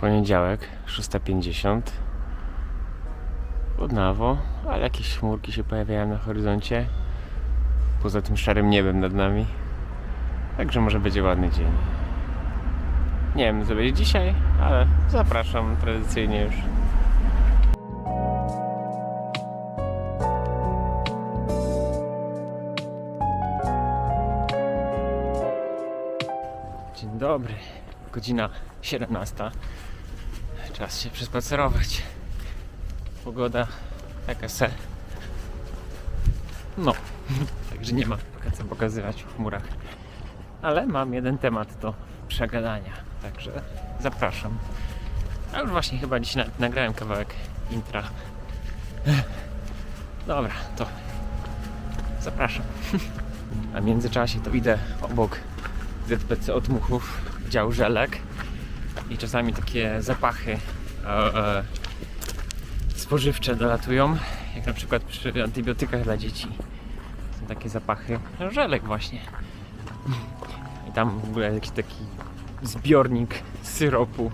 Poniedziałek, 6:50. Podnawo, ale jakieś chmurki się pojawiają na horyzoncie. Poza tym szarym niebem nad nami. Także może będzie ładny dzień. Nie wiem, co będzie dzisiaj, ale zapraszam tradycyjnie już. Dzień dobry. Godzina 17. Czas się przespacerować. Pogoda taka se. No, także nie ma co pokazywać w chmurach. Ale mam jeden temat do przegadania, także zapraszam. A już właśnie chyba dzisiaj nagrałem kawałek intra. Dobra, to zapraszam. A w międzyczasie to idę obok ZPC Otmuchów, dział żelek i czasami takie zapachy spożywcze dolatują, jak na przykład przy antybiotykach dla dzieci. Są takie zapachy żelek właśnie. I tam w ogóle jakiś taki zbiornik syropu,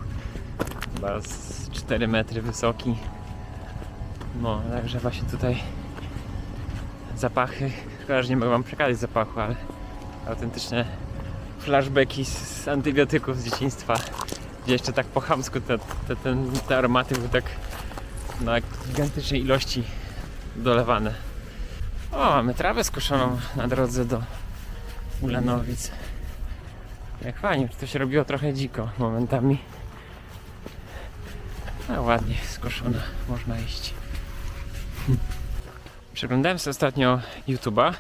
chyba z 4 metry wysoki. No, także właśnie tutaj zapachy, szkoda, że nie mogę wam przekazać zapachu, ale autentyczne flashbacki z antybiotyczków z dzieciństwa, gdzie jeszcze tak po chamsku te aromaty były tak na gigantycznej ilości dolewane. O, mamy trawę skoszoną na drodze do Ulanowic. Jak fajnie, to się robiło trochę dziko momentami. A ładnie skoszona, można iść. Przeglądałem sobie ostatnio YouTube'a,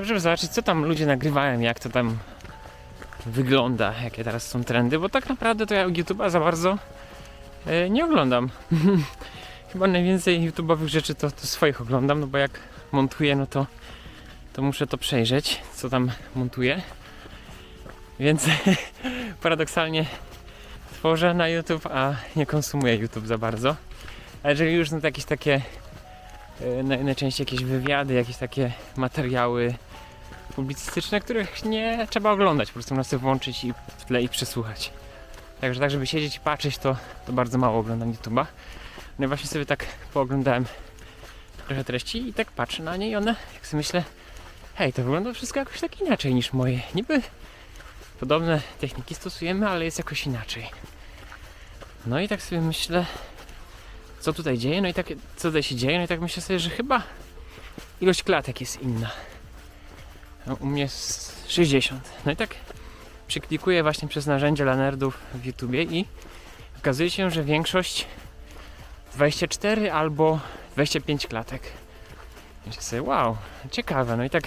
żeby zobaczyć, co tam ludzie nagrywają, jak to tam wygląda, jakie teraz są trendy, bo tak naprawdę to ja YouTube'a za bardzo nie oglądam. Chyba najwięcej YouTube'owych rzeczy to swoich oglądam, no bo jak montuję, no to muszę to przejrzeć, co tam montuję. Więc paradoksalnie tworzę na YouTube, a nie konsumuję YouTube za bardzo. A jeżeli już, no to jakieś takie najczęściej jakieś wywiady, jakieś takie materiały publicystyczne, których nie trzeba oglądać, po prostu można sobie włączyć i w tle i przesłuchać. Także tak, żeby siedzieć i patrzeć, to bardzo mało oglądam YouTube'a. No i właśnie sobie tak pooglądałem trochę treści i tak patrzę na nie i one, jak sobie myślę, hej, to wygląda wszystko jakoś tak inaczej niż moje. Niby podobne techniki stosujemy, ale jest jakoś inaczej. No i tak sobie myślę, co tutaj dzieje, no i tak, co tutaj się dzieje, no i tak myślę sobie, że chyba ilość klatek jest inna. No, u mnie jest 60. No i tak przyklikuję właśnie przez narzędzie dla nerdów w YouTubie i okazuje się, że większość 24 albo 25 klatek. Myślę sobie, wow, ciekawe. No i tak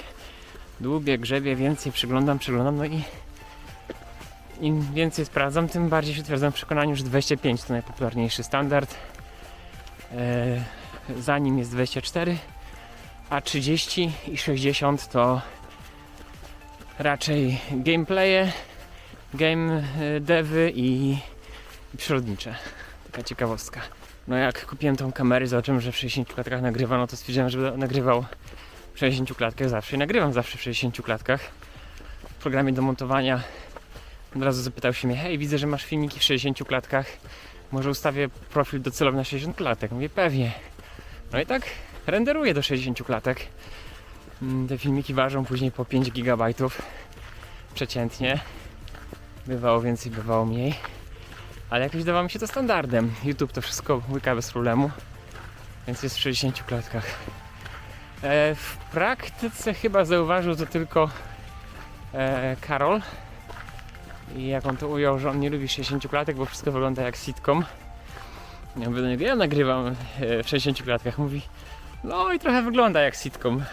dłubię, grzebię, więcej przyglądam, no i im więcej sprawdzam, tym bardziej się utwierdzam w przekonaniu, że 25 to najpopularniejszy standard. Za nim jest 24, a 30 i 60 to raczej gameplaye, game devy i przyrodnicze. Taka ciekawostka. No jak kupiłem tą kamerę, zobaczyłem, że w 60 klatkach nagrywa, no to stwierdziłem, że będę nagrywał w 60 klatkach zawsze i nagrywam zawsze w 60 klatkach. W programie do montowania od razu zapytał się mnie, hej, widzę, że masz filmiki w 60 klatkach, może ustawię profil docelowy na 60 klatek? Mówię, pewnie. No i tak renderuję do 60 klatek. Te filmiki ważą później po 5 GB przeciętnie. Bywało więcej, bywało mniej. Ale jakoś dawało mi się to standardem. YouTube to wszystko łyka bez problemu. Więc jest w 60 klatkach. W praktyce chyba zauważył to tylko Karol. I jak on to ujął, że on nie lubi 60 klatek, bo wszystko wygląda jak sitcom. Ja mówię, ja nagrywam w 60 klatkach. Mówi, no i trochę wygląda jak sitcom.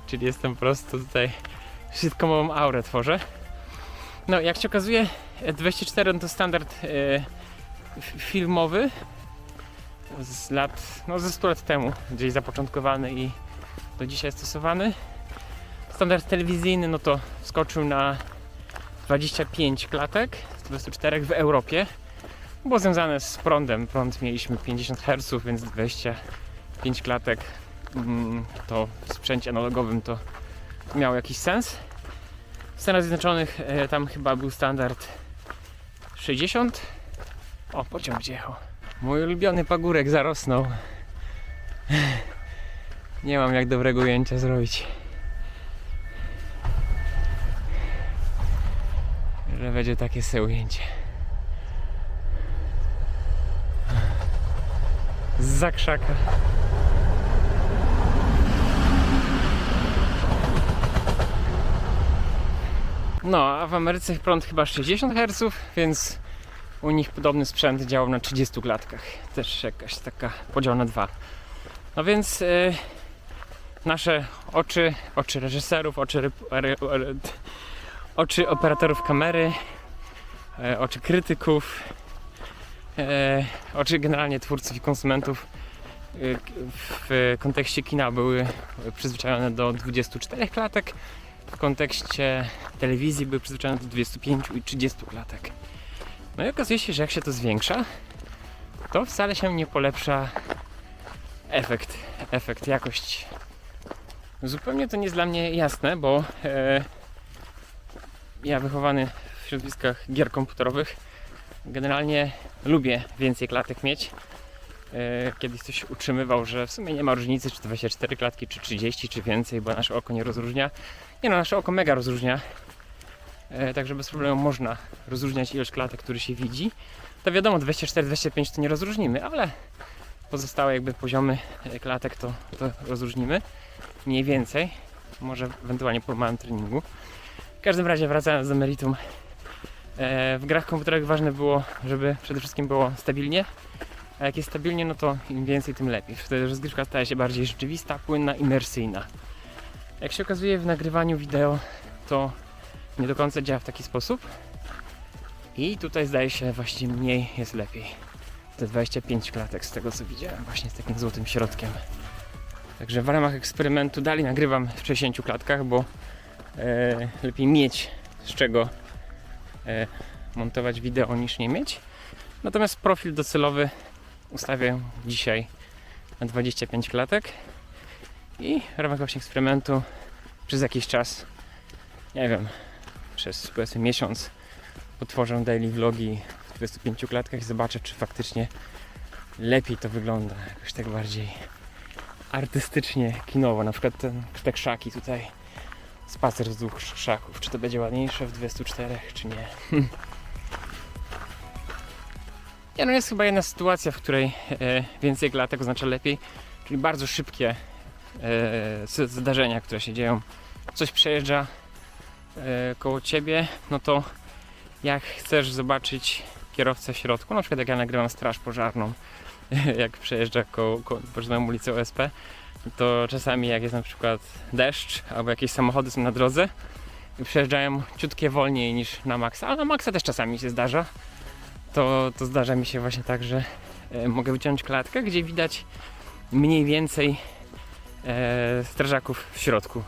Czyli jestem po prostu tutaj sitcomową aurę tworzę. No jak się okazuje, 24 to standard filmowy z lat, no ze 100 lat temu gdzieś zapoczątkowany i do dzisiaj stosowany. Standard telewizyjny no to wskoczył na 25 klatek z 24 w Europie. Było związane z prądem. Prąd mieliśmy 50 Hz, więc 25 klatek to w sprzęcie analogowym to miało jakiś sens. W Stanach Zjednoczonych tam chyba był standard 60. O, pociąg gdzie jechał. Mój ulubiony pagórek zarosnął. Nie mam jak dobrego ujęcia zrobić, że będzie takie se ujęcie. Zza krzaka. No, a w Ameryce prąd chyba 60 Hz, więc u nich podobny sprzęt działał na 30 klatkach. Też jakaś taka podział na 2. No więc nasze oczy reżyserów, oczy operatorów kamery, oczy krytyków, oczy generalnie twórców i konsumentów w kontekście kina były przyzwyczajone do 24 klatek, w kontekście telewizji były przyzwyczajone do 25 i 30 klatek. No i okazuje się, że jak się to zwiększa, to wcale się nie polepsza efekt, jakość. Zupełnie to nie jest dla mnie jasne, bo ja wychowany w środowiskach gier komputerowych generalnie lubię więcej klatek mieć. Kiedyś ktoś utrzymywał, że w sumie nie ma różnicy, czy to 24 klatki, czy 30, czy więcej, bo nasze oko nie rozróżnia. Nie no, nasze oko mega rozróżnia. Także bez problemu można rozróżniać ilość klatek, które się widzi. To wiadomo, 24-25 to nie rozróżnimy, ale pozostałe jakby poziomy klatek to rozróżnimy. Mniej więcej. Może ewentualnie po małym treningu. W każdym razie, wracając do meritum, w grach komputerowych ważne było, żeby przede wszystkim było stabilnie. A jak jest stabilnie, no to im więcej, tym lepiej. Wtedy rozgrywka staje się bardziej rzeczywista, płynna, imersyjna. Jak się okazuje, w nagrywaniu wideo to nie do końca działa w taki sposób. I tutaj zdaje się właśnie mniej jest lepiej. Te 25 klatek z tego co widziałem, właśnie z takim złotym środkiem. Także w ramach eksperymentu dalej nagrywam w 60 klatkach, bo lepiej mieć z czego montować wideo niż nie mieć. Natomiast profil docelowy ustawię dzisiaj na 25 klatek i w ramach właśnie eksperymentu przez jakiś czas, nie wiem, przez powiedzmy miesiąc potworzę daily vlogi w 25 klatkach i zobaczę, czy faktycznie lepiej to wygląda, jakoś tak bardziej artystycznie, kinowo, na przykład te krzaki tutaj, spacer wzdłuż krzaków, czy to będzie ładniejsze w 24, czy nie. Nie, no jest chyba jedna sytuacja, w której więcej klatek oznacza lepiej, czyli bardzo szybkie zdarzenia, które się dzieją. Coś przejeżdża koło ciebie, no to jak chcesz zobaczyć kierowcę w środku, na przykład jak ja nagrywam straż pożarną, jak przejeżdża koło ulicę OSP, to czasami jak jest na przykład deszcz albo jakieś samochody są na drodze i przejeżdżają ciutkie wolniej niż na maksa, ale na maksa też czasami się zdarza. To zdarza mi się właśnie tak, że mogę wyciągnąć klatkę, gdzie widać mniej więcej strażaków w środku.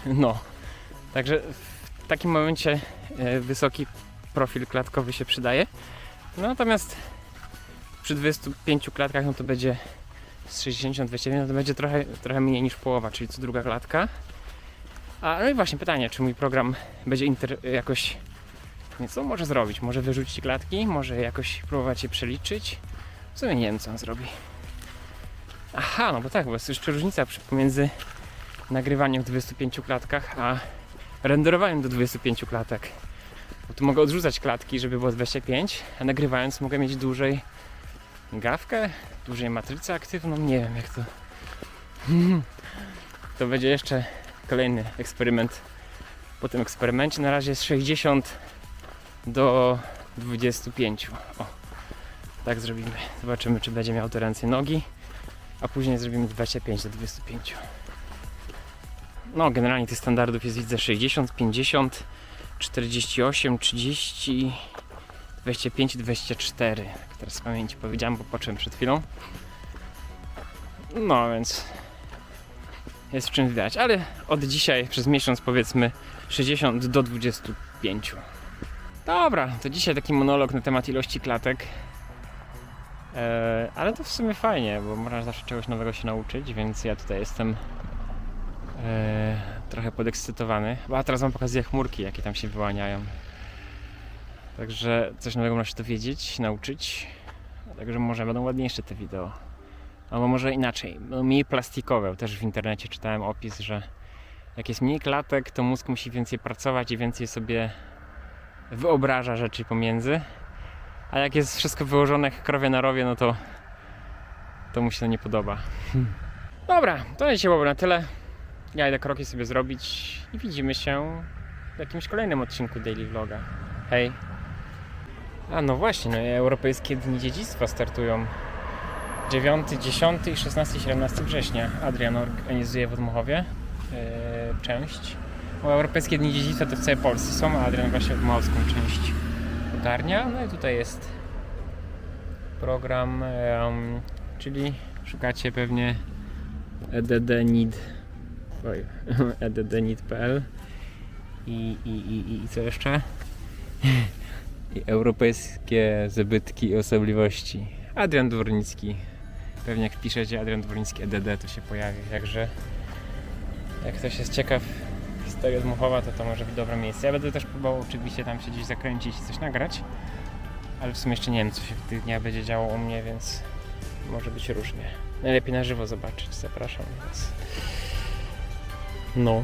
No, także w takim momencie wysoki profil klatkowy się przydaje. No, natomiast przy 25 klatkach no to będzie z 60-25, no to będzie trochę mniej niż połowa, czyli co druga klatka. No i właśnie pytanie, czy mój program będzie jakoś co może zrobić? Może wyrzucić klatki? Może jakoś próbować je przeliczyć? W sumie nie wiem, co on zrobi. Aha, no bo tak, bo jest jeszcze różnica pomiędzy nagrywaniem w 25 klatkach, a renderowaniem do 25 klatek. Bo tu mogę odrzucać klatki, żeby było 25, a nagrywając mogę mieć dłużej gawkę, dłużej matrycę aktywną. Nie wiem, jak to... To będzie jeszcze kolejny eksperyment. Po tym eksperymencie na razie jest 60 do 25. O, tak zrobimy. Zobaczymy, czy będzie miał to ręce i nogi, a później zrobimy 25 do 25. No, generalnie tych standardów jest, widzę, 60, 50, 48, 30, 25 i 24. Tak teraz z pamięci powiedziałem, bo poczułem przed chwilą. No, więc jest w czym widać, ale od dzisiaj przez miesiąc powiedzmy 60 do 25. Dobra, to dzisiaj taki monolog na temat ilości klatek. Ale to w sumie fajnie, bo można zawsze czegoś nowego się nauczyć, więc ja tutaj jestem trochę podekscytowany. A teraz wam pokazuję chmurki, jakie tam się wyłaniają. Także coś nowego można się dowiedzieć, nauczyć. Także może będą ładniejsze te wideo. Albo może inaczej, mniej plastikowe. Też w internecie czytałem opis, że jak jest mniej klatek, to mózg musi więcej pracować i więcej sobie wyobraża rzeczy pomiędzy. A jak jest wszystko wyłożone jak krowie na rowie, no to mu się to nie podoba. Dobra, to dzisiaj było na tyle. Ja idę kroki sobie zrobić i widzimy się w jakimś kolejnym odcinku Daily Vloga. Hej! A no właśnie, no i Europejskie Dni Dziedzictwa startują 9, 10 i 16 i 17 września. Adrian organizuje w Odmochowie część. Bo Europejskie Dni Dziedzictwa to w całej Polsce są, a Adrian właśnie odmachowską część ogarnia. No i tutaj jest program, czyli szukacie pewnie eddnid.pl i co jeszcze? I europejskie zabytki i osobliwości. Adrian Dwornicki. Pewnie jak wpiszecie Adrian Dwornicki EDD, to się pojawi. Także jak ktoś jest ciekaw historii Odmochowa, to może być dobre miejsce. Ja będę też próbował oczywiście tam się gdzieś zakręcić i coś nagrać. Ale w sumie jeszcze nie wiem, co się w tych dniach będzie działo u mnie, więc może być różnie. Najlepiej na żywo zobaczyć. Zapraszam Was. No.